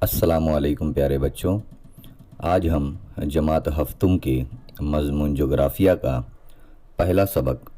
अस्सलामुअलैकुम प्यारे बच्चों। आज हम जमात हफ्तुम के मज़मून जोग्राफ़िया का पहला सबक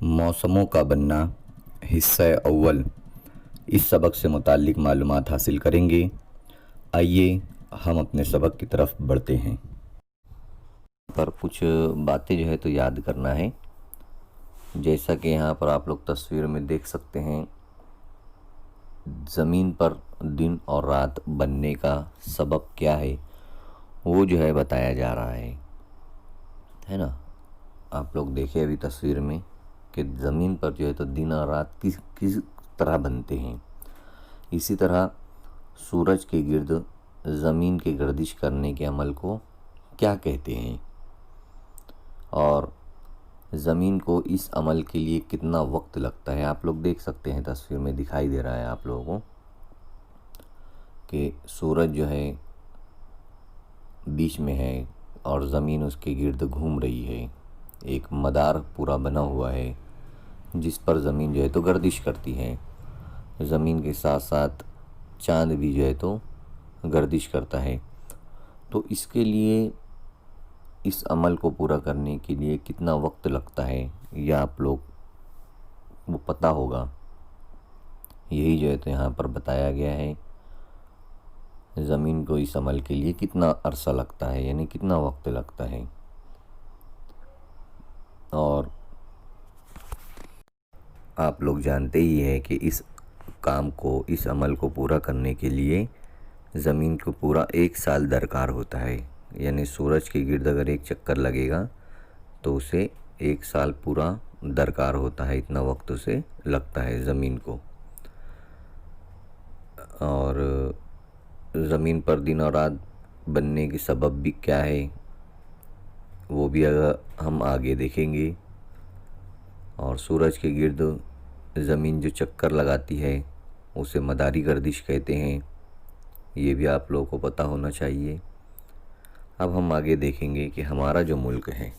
मौसमों का बनना हिस्सा अव्वल इस सबक से मुताल्लिक़ मालूमात हासिल करेंगे। आइए हम अपने सबक की तरफ बढ़ते हैं। पर कुछ बातें जो है तो याद करना है। जैसा कि यहाँ पर आप लोग तस्वीर में देख सकते हैं, ज़मीन पर दिन और रात बनने का सबब क्या है वो जो है बताया जा रहा है ना। आप लोग देखें अभी तस्वीर में कि ज़मीन पर जो है तो दिन और रात किस किस तरह बनते हैं। इसी तरह सूरज के गिर्द ज़मीन के गर्दिश करने के अमल को क्या कहते हैं और ज़मीन को इस अमल के लिए कितना वक्त लगता है। आप लोग देख सकते हैं तस्वीर में दिखाई दे रहा है आप लोगों को कि सूरज जो है बीच में है और ज़मीन उसके गिर्द घूम रही है। एक मदार पूरा बना हुआ है जिस पर ज़मीन जो है तो गर्दिश करती है। ज़मीन के साथ साथ चाँद भी जो है तो गर्दिश करता है। तो इसके लिए इस अमल को पूरा करने के लिए कितना वक्त लगता है यह आप लोग वो पता होगा। यही जो है तो यहाँ पर बताया गया है, ज़मीन को इस अमल के लिए कितना अरसा लगता है, यानी कितना वक्त लगता है। और आप लोग जानते ही हैं कि इस काम को, इस अमल को पूरा करने के लिए ज़मीन को पूरा 1 साल दरकार होता है। यानी सूरज के गिर्द अगर एक चक्कर लगेगा तो उसे 1 साल पूरा दरकार होता है, इतना वक्त उसे लगता है ज़मीन को। और ज़मीन पर दिन और रात बनने के सबब भी क्या है वो भी अगर हम आगे देखेंगे। और सूरज के गिर्द ज़मीन जो चक्कर लगाती है उसे मदारी गर्दिश कहते हैं, ये भी आप लोगों को पता होना चाहिए। अब हम आगे देखेंगे कि हमारा जो मुल्क है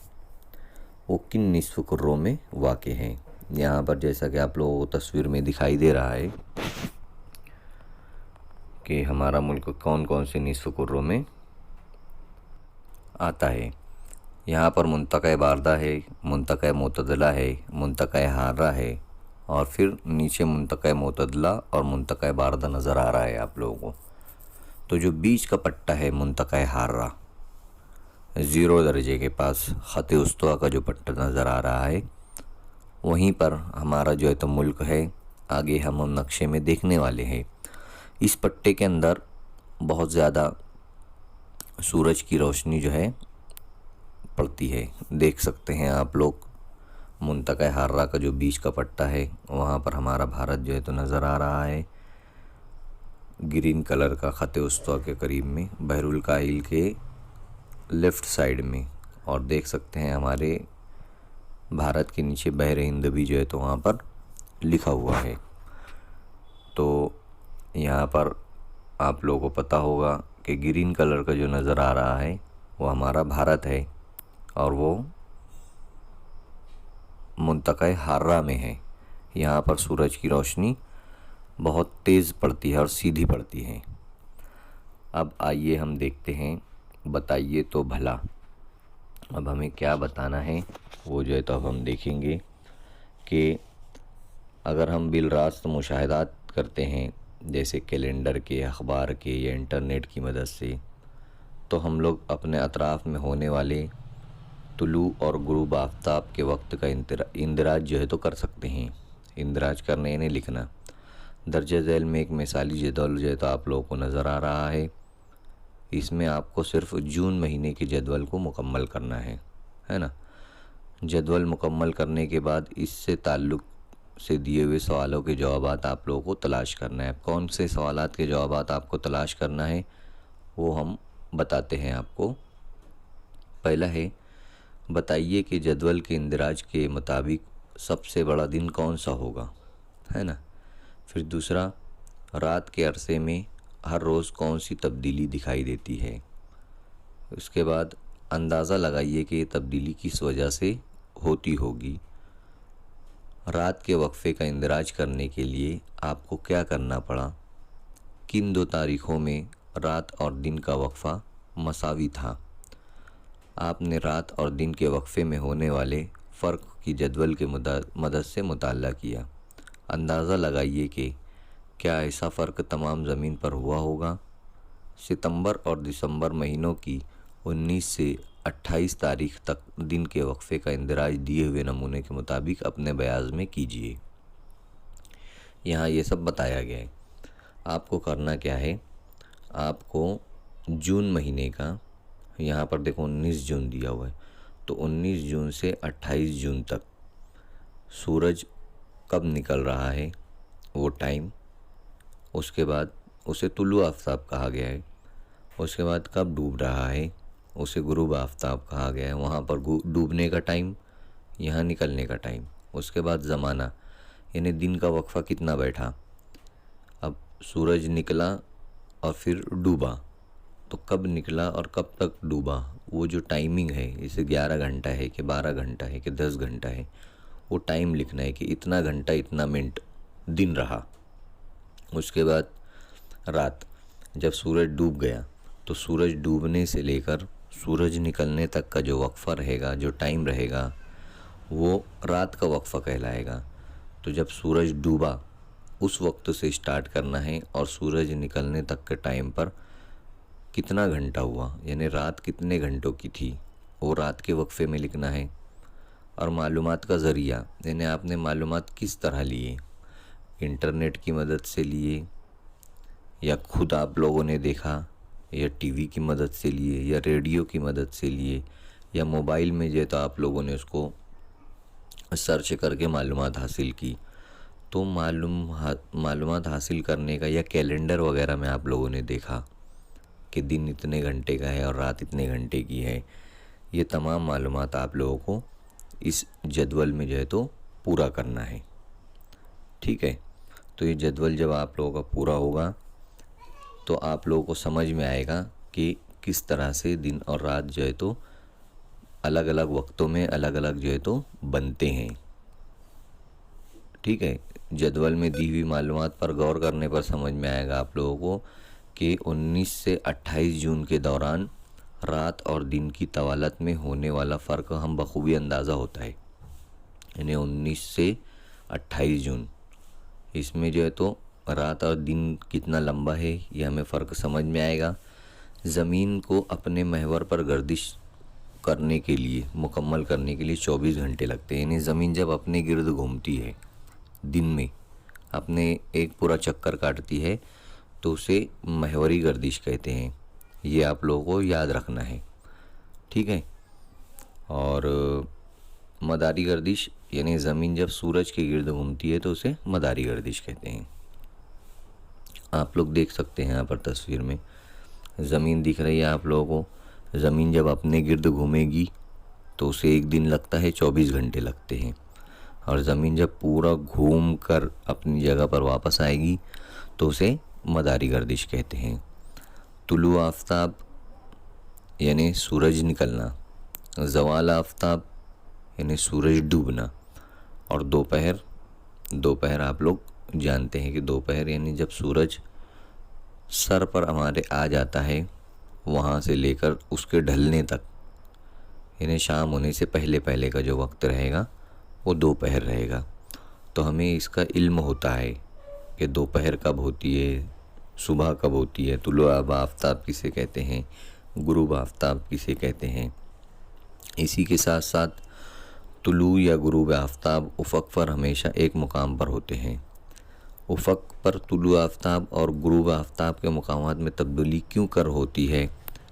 वो किन निस्फ़ कुर्रों में वाक़े है। यहाँ पर जैसा कि आप लोगों को तस्वीर में दिखाई दे रहा है कि हमारा मुल्क कौन कौन से निस्फ़ कुर्रों में आता है। यहाँ पर मुंतक़ा बारदा है, मुंतक़ा मोतदला है, मुंतक़ा हार्रा है और फिर नीचे मुंतक़ा मोतदला और मुंतक़ा बारदा नज़र आ रहा है आप लोगों को। तो जो बीच का पट्टा है मुंतक़ा हार्रा, 0 दर्जे के पास ख़त उस्तवा का जो पट्टा नज़र आ रहा है, वहीं पर हमारा जो है तो मुल्क है। आगे हम नक्शे में देखने वाले हैं। इस पट्टे के अंदर बहुत ज़्यादा सूरज की रोशनी जो है पड़ती है। देख सकते हैं आप लोग मुंतक़ा हार्रा का जो बीच का पट्टा है वहाँ पर हमारा भारत जो है तो नज़र आ रहा है, ग्रीन कलर का ख़त उस्तवा के करीब में, बहरुल काहिल के लेफ़्ट साइड में। और देख सकते हैं हमारे भारत के नीचे बहर हिंद भी जो है तो वहाँ पर लिखा हुआ है। तो यहाँ पर आप लोगों को पता होगा कि ग्रीन कलर का जो नज़र आ रहा है वो हमारा भारत है और वो मुंतक़ा हार्रा में है। यहाँ पर सूरज की रोशनी बहुत तेज़ पड़ती है और सीधी पड़ती है। अब आइए हम देखते हैं, बताइए तो भला। अब हमें क्या बताना है वो जो है तो अब हम देखेंगे कि अगर हम बिल रास्त मुशाहिदात करते हैं जैसे कैलेंडर के, अखबार के या इंटरनेट की मदद से, तो हम लोग अपने अतराफ़ में होने वाले तुलू और गुरूब आफ्ताब के वक्त का इंदराज जो है तो कर सकते हैं। इंदराज करने यानी लिखना। दर्ज झैल में एक मिसाली जदवल जो है तो आप लोगों को नज़र आ रहा है। इसमें आपको सिर्फ जून महीने के जदवल को मुकम्मल करना है ना। जदवल मुकम्मल करने के बाद इससे ताल्लुक़ से दिए हुए सवालों के जवाबात आप लोगों को तलाश करना है। कौन से सवालात के जवाबात आपको तलाश करना है वो हम बताते हैं आपको। पहला है, बताइए कि जदवल के इंदराज के मुताबिक सबसे बड़ा दिन कौन सा होगा, है ना। फिर दूसरा, रात के अरसे में हर रोज़ कौन सी तब्दीली दिखाई देती है। उसके बाद अंदाज़ा लगाइए कि ये तब्दीली किस वजह से होती होगी। रात के वक्फ़े का इंदराज करने के लिए आपको क्या करना पड़ा, किन 2 तारीख़ों में रात और दिन का वक्फा मसावी था। आपने रात और दिन के वक्फे में होने वाले फ़र्क की जदवल के मदद से मुताला किया। अंदाज़ा लगाइए कि क्या ऐसा फ़र्क तमाम ज़मीन पर हुआ होगा। सितंबर और दिसंबर महीनों की 19 से 28 तारीख तक दिन के वक्फे का इंदिराज दिए हुए नमूने के मुताबिक अपने बयाज में कीजिए। यहाँ ये सब बताया गया है। आपको करना क्या है, आपको जून महीने का, यहाँ पर देखो 19 जून दिया हुआ है, तो 19 जून से 28 जून तक सूरज कब निकल रहा है वो टाइम, उसके बाद उसे तुलु आफ्ताब कहा गया है। उसके बाद कब डूब रहा है उसे गुरूब आफ्ताब कहा गया है। वहाँ पर डूबने का टाइम, यहाँ निकलने का टाइम। उसके बाद ज़माना, यानी दिन का वक्फा कितना बैठा। अब सूरज निकला और फिर डूबा, तो कब निकला और कब तक डूबा, वो जो टाइमिंग है, इसे 11 घंटा है कि 12 घंटा है कि 10 घंटा है, वो टाइम लिखना है कि इतना घंटा इतना मिनट दिन रहा। उसके बाद रात, जब सूरज डूब गया तो सूरज डूबने से लेकर सूरज निकलने तक का जो वक्फा रहेगा, जो टाइम रहेगा, वो रात का वक्फा कहलाएगा। तो जब सूरज डूबा उस वक्त से स्टार्ट करना है और सूरज निकलने तक के टाइम पर कितना घंटा हुआ, यानी रात कितने घंटों की थी, वो रात के वक्फे में लिखना है। और मालूमात का ज़रिया, यानी आपने मालूमात किस तरह लिए, इंटरनेट की मदद से लिए या खुद आप लोगों ने देखा या टीवी की मदद से लिए या रेडियो की मदद से लिए या मोबाइल में जो तो आप लोगों ने उसको सर्च करके मालूमात हासिल की। तो मालूमात हासिल करने का या कैलेंडर वगैरह में आप लोगों ने देखा कि दिन इतने घंटे का है और रात इतने घंटे की है। ये तमाम मालूमात आप लोगों को इस जदवल में जो है तो पूरा करना है। ठीक है, तो ये जदवल जब आप लोगों का पूरा होगा तो आप लोगों को समझ में आएगा कि किस तरह से दिन और रात जो है तो अलग अलग वक्तों में अलग अलग जो है तो बनते हैं। ठीक है, जदवल में दी हुई मालूमात पर गौर करने पर समझ में आएगा आप लोगों को कि 19 से 28 जून के दौरान रात और दिन की तवालत में होने वाला फ़र्क हम बखूबी अंदाज़ा होता है। यानी 19 से 28 जून, इसमें जो है तो रात और दिन कितना लंबा है ये हमें फ़र्क समझ में आएगा। ज़मीन को अपने महवर पर गर्दिश करने के लिए, मुकम्मल करने के लिए 24 घंटे लगते हैं। यानी ज़मीन जब अपने गिर्द घूमती है दिन में, अपने एक पूरा चक्कर काटती है, तो उसे महवरी गर्दिश कहते हैं। ये आप लोगों को याद रखना है। ठीक है, और मदारी गर्दिश, यानी ज़मीन जब सूरज के गिर्द घूमती है तो उसे मदारी गर्दिश कहते हैं। आप लोग देख सकते हैं यहाँ पर तस्वीर में ज़मीन दिख रही है आप लोगों को। ज़मीन जब अपने गिर्द घूमेगी तो उसे एक दिन लगता है, 24 घंटे लगते हैं। और ज़मीन जब पूरा घूम कर अपनी जगह पर वापस आएगी तो उसे मदारी गर्दिश कहते हैं। तुलु आफ्ताब यानी सूरज निकलना, ज़वाल आफ्ताब यानी सूरज डूबना, और दोपहर आप लोग जानते हैं कि दोपहर यानी जब सूरज सर पर हमारे आ जाता है, वहाँ से लेकर उसके ढलने तक, यानी शाम होने से पहले पहले का जो वक्त रहेगा वो दोपहर रहेगा। तो हमें इसका इल्म होता है कि दोपहर कब होती है, सुबह कब होती है, तुलु आफ्ताब किसे कहते हैं, गुरूब आफ्ताब किसे कहते हैं। इसी के साथ साथ तुलु या गुरूब आफ्ताब उफ़क़ पर हमेशा एक मुकाम पर होते हैं। उफ़क़ पर तुलु आफ्ताब और गुरूब आफ्ताब के मुकामात में तब्दीली क्यों कर होती है,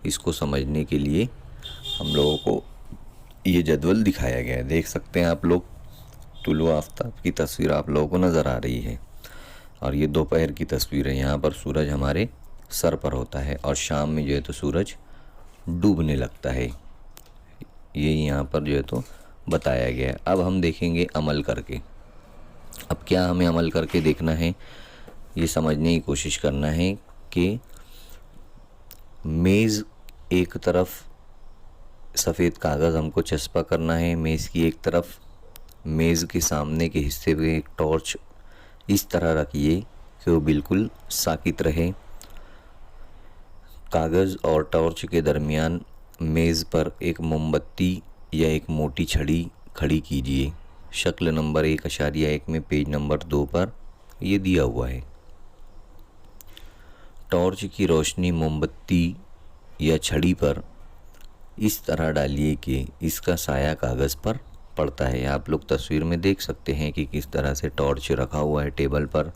इसको समझने के लिए हम लोगों को ये जदवल दिखाया गया है। देख सकते हैं आप लोग, तुलु आफ्ताब की तस्वीर आप लोगों को नज़र आ रही है और ये दोपहर की तस्वीर है। यहाँ पर सूरज हमारे सर पर होता है और शाम में जो है तो सूरज डूबने लगता है। ये यहाँ पर जो है तो बताया गया है। अब हम देखेंगे अमल करके। अब क्या हमें अमल करके देखना है, ये समझने की कोशिश करना है कि मेज़ एक तरफ सफ़ेद कागज़ हमको चस्पा करना है, मेज़ की एक तरफ। मेज़ के सामने के हिस्से पे एक टॉर्च इस तरह रखिए कि वो बिल्कुल साकित रहे। कागज़ और टॉर्च के दरमियान मेज़ पर एक मोमबत्ती या एक मोटी छड़ी खड़ी कीजिए। शक्ल नंबर 1.1 में पेज नंबर 2 पर ये दिया हुआ है। टॉर्च की रोशनी मोमबत्ती या छड़ी पर इस तरह डालिए कि इसका साया कागज़ पर पड़ता है। आप लोग तस्वीर में देख सकते हैं कि किस तरह से टॉर्च रखा हुआ है टेबल पर,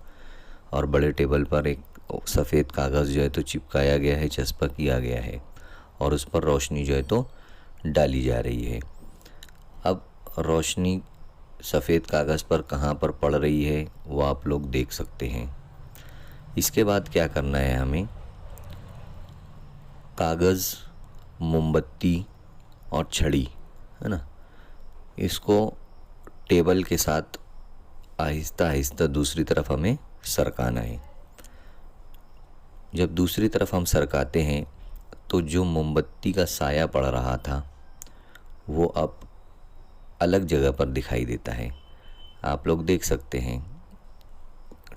और बड़े टेबल पर एक सफ़ेद कागज़ जो है तो चिपकाया गया है, चस्पा किया गया है, और उस पर रोशनी जो है तो डाली जा रही है। अब रोशनी सफ़ेद कागज़ पर कहाँ पर पड़ रही है वो आप लोग देख सकते हैं। इसके बाद क्या करना है हमें, कागज़, मोमबत्ती और छड़ी, है ना, इसको टेबल के साथ आहिस्ता आहिस्ता दूसरी तरफ हमें सरकाना है। जब दूसरी तरफ हम सरकाते हैं तो जो मोमबत्ती का साया पड़ रहा था वो अब अलग जगह पर दिखाई देता है। आप लोग देख सकते हैं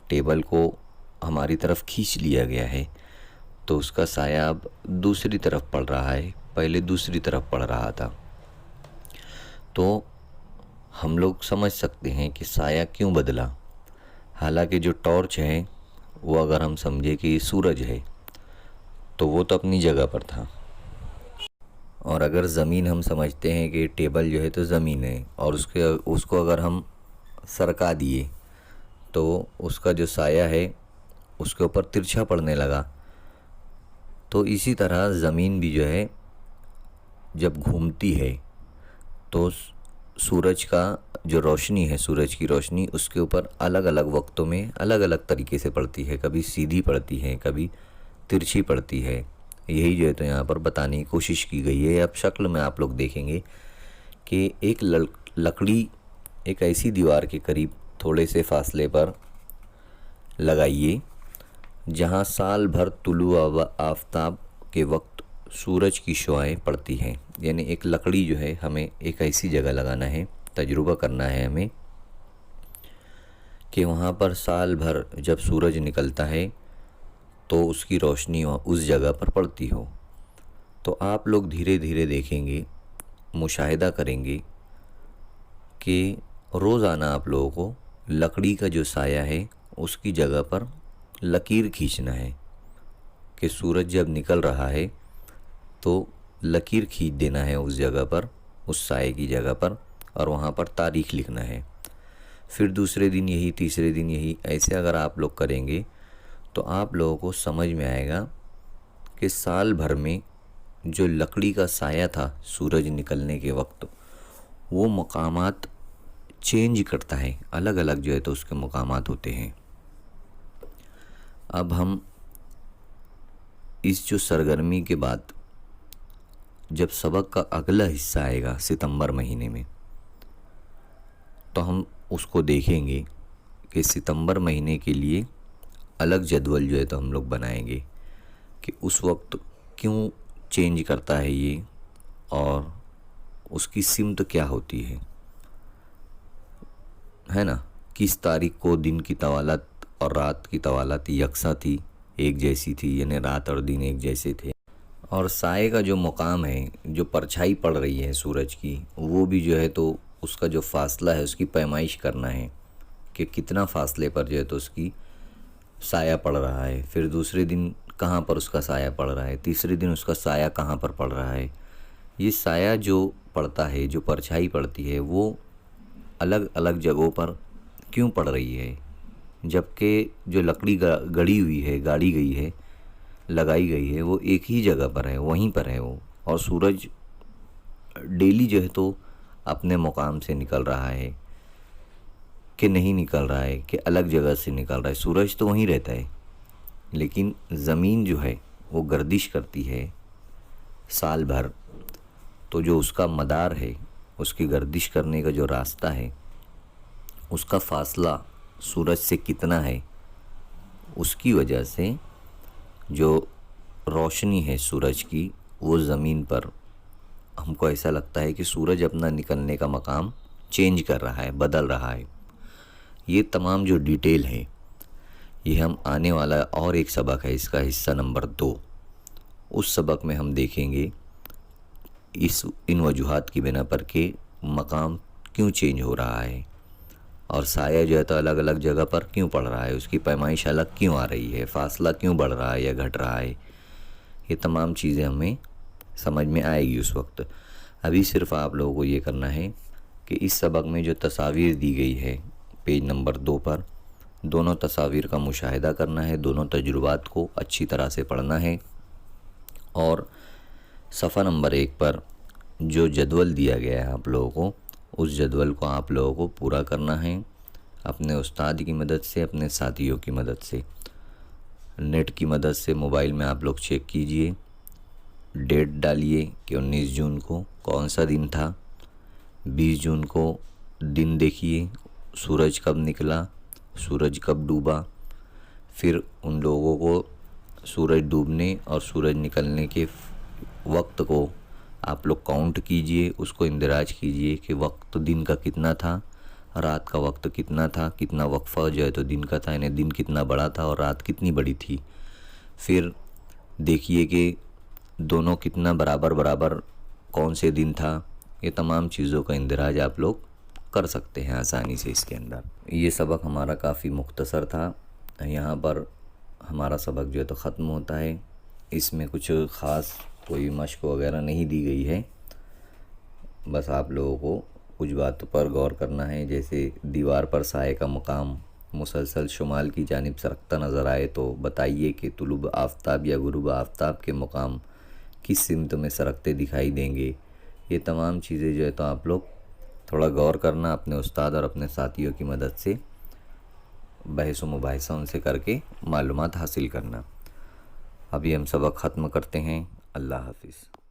टेबल को हमारी तरफ खींच लिया गया है, तो उसका साया अब दूसरी तरफ पड़ रहा है, पहले दूसरी तरफ पड़ रहा था। तो हम लोग समझ सकते हैं कि साया क्यों बदला। हालांकि जो टॉर्च है वो अगर हम समझे कि सूरज है तो वो तो अपनी जगह पर था, और अगर ज़मीन हम समझते हैं कि टेबल जो है तो ज़मीन है और उसको अगर हम सरका दिए तो उसका जो साया है उसके ऊपर तिरछा पड़ने लगा। तो इसी तरह ज़मीन भी जो है जब घूमती है तो सूरज का जो रोशनी है, सूरज की रोशनी उसके ऊपर अलग अलग वक्तों में अलग अलग तरीके से पड़ती है। कभी सीधी पड़ती है, कभी तिरछी पड़ती है। यही जो है तो यहाँ पर बताने की कोशिश की गई है। अब शक्ल में आप लोग देखेंगे कि एक लकड़ी एक ऐसी दीवार के करीब थोड़े से फासले पर लगाइए जहाँ साल भर तुलू आफ़ताब के वक्त सूरज की शुआएं पड़ती हैं। यानी एक लकड़ी जो है हमें एक ऐसी जगह लगाना है, तजुर्बा करना है हमें कि वहाँ पर साल भर जब सूरज निकलता है तो उसकी रोशनी उस जगह पर पड़ती हो। तो आप लोग धीरे धीरे देखेंगे, मुशाहिदा करेंगे कि रोज़ाना आप लोगों को लकड़ी का जो साया है उसकी जगह पर लकीर खींचना है कि सूरज जब निकल रहा है तो लकीर खींच देना है उस जगह पर, उस साए की जगह पर, और वहाँ पर तारीख़ लिखना है। फिर दूसरे दिन यही, तीसरे दिन यही, ऐसे अगर आप लोग करेंगे तो आप लोगों को समझ में आएगा कि साल भर में जो लकड़ी का साया था सूरज निकलने के वक्त वो मकामात चेंज करता है, अलग अलग जो है तो उसके मकामात होते हैं। अब हम इस जो सरगर्मी के बाद जब सबक का अगला हिस्सा आएगा सितंबर महीने में, तो हम उसको देखेंगे कि सितंबर महीने के लिए अलग जदवल जो है तो हम लोग बनाएंगे कि उस वक्त क्यों चेंज करता है ये, और उसकी सिमत क्या होती है ना। किस तारीख को दिन की तवालत और रात की तवालत यकसा थी, एक जैसी थी, यानी रात और दिन एक जैसे थे। और साए का जो मुकाम है, जो परछाई पड़ रही है सूरज की, वो भी जो है तो उसका जो फासला है उसकी पैमाइश करना है कि कितना फासले पर जो है तो उसकी साया पड़ रहा है। फिर दूसरे दिन कहाँ पर उसका साया पड़ रहा है, तीसरे दिन उसका साया कहाँ पर पड़ रहा है। ये साया जो पड़ता है, जो परछाई पड़ती है, वो अलग अलग जगहों पर क्यों पड़ रही है, जबकि जो लकड़ी गड़ी हुई है, गाड़ी गई है, लगाई गई है, वो एक ही जगह पर है, वहीं पर है वो। और सूरज डेली जो है तो अपने मुकाम से निकल रहा है कि नहीं निकल रहा है, कि अलग जगह से निकल रहा है। सूरज तो वहीं रहता है, लेकिन ज़मीन जो है वो गर्दिश करती है साल भर। तो जो उसका मदार है, उसकी गर्दिश करने का जो रास्ता है, उसका फ़ासला सूरज से कितना है, उसकी वजह से जो रोशनी है सूरज की वो ज़मीन पर, हमको ऐसा लगता है कि सूरज अपना निकलने का मकाम चेंज कर रहा है, बदल रहा है। ये तमाम जो डिटेल है ये हम आने वाला और एक सबक है, इसका हिस्सा नंबर 2, उस सबक में हम देखेंगे इन वजूहात की बिना पर के मकाम क्यों चेंज हो रहा है और साया जो है तो अलग अलग जगह पर क्यों पड़ रहा है, उसकी पैमाइश अलग क्यों आ रही है, फासला क्यों बढ़ रहा है या घट रहा है। ये तमाम चीज़ें हमें समझ में आएगी उस वक्त। अभी सिर्फ आप लोगों को ये करना है कि इस सबक में जो तस्वीर दी गई है पेज नंबर 2 पर, दोनों तस्वीर का मुशाहिदा करना है, दोनों तजुर्बात को अच्छी तरह से पढ़ना है और सफ़ा नंबर 1 पर जो जदवल दिया गया है आप लोगों को, उस जदवल को आप लोगों को पूरा करना है अपने उस्ताद की मदद से, अपने साथियों की मदद से। नेट की मदद से मोबाइल में आप लोग चेक कीजिए, डेट डालिए कि 19 जून को कौन सा दिन था, 20 जून को दिन देखिए, सूरज कब निकला, सूरज कब डूबा। फिर उन लोगों को सूरज डूबने और सूरज निकलने के वक्त को आप लोग काउंट कीजिए, उसको इंदराज कीजिए कि वक्त दिन का कितना था, रात का वक्त कितना था, कितना वक्फ़ा जो है तो दिन का था, यानी दिन कितना बड़ा था और रात कितनी बड़ी थी। फिर देखिए कि दोनों कितना बराबर बराबर कौन से दिन था। ये तमाम चीज़ों का इंदराज आप लोग कर सकते हैं आसानी से इसके अंदर। ये सबक हमारा काफ़ी मुख्तसर था, यहाँ पर हमारा सबक जो है तो ख़त्म होता है। इसमें कुछ ख़ास कोई मश्क वगैरह नहीं दी गई है, बस आप लोगों को कुछ बातों पर गौर करना है। जैसे दीवार पर साए का मकाम मुसलसल शुमाल की जानिब सरकता नज़र आए तो बताइए कि तुलुब आफ्ताब या गुरूब आफ्ताब के मकाम किस सिमत में सरकते दिखाई देंगे। ये तमाम चीज़ें जो है तो आप लोग थोड़ा गौर करना, अपने उस्ताद और अपने साथियों की मदद से बहस व मुबाहिसा उनसे करके मालूमात हासिल करना। अभी हम सबक ख़त्म करते हैं। अल्लाह हाफिज़।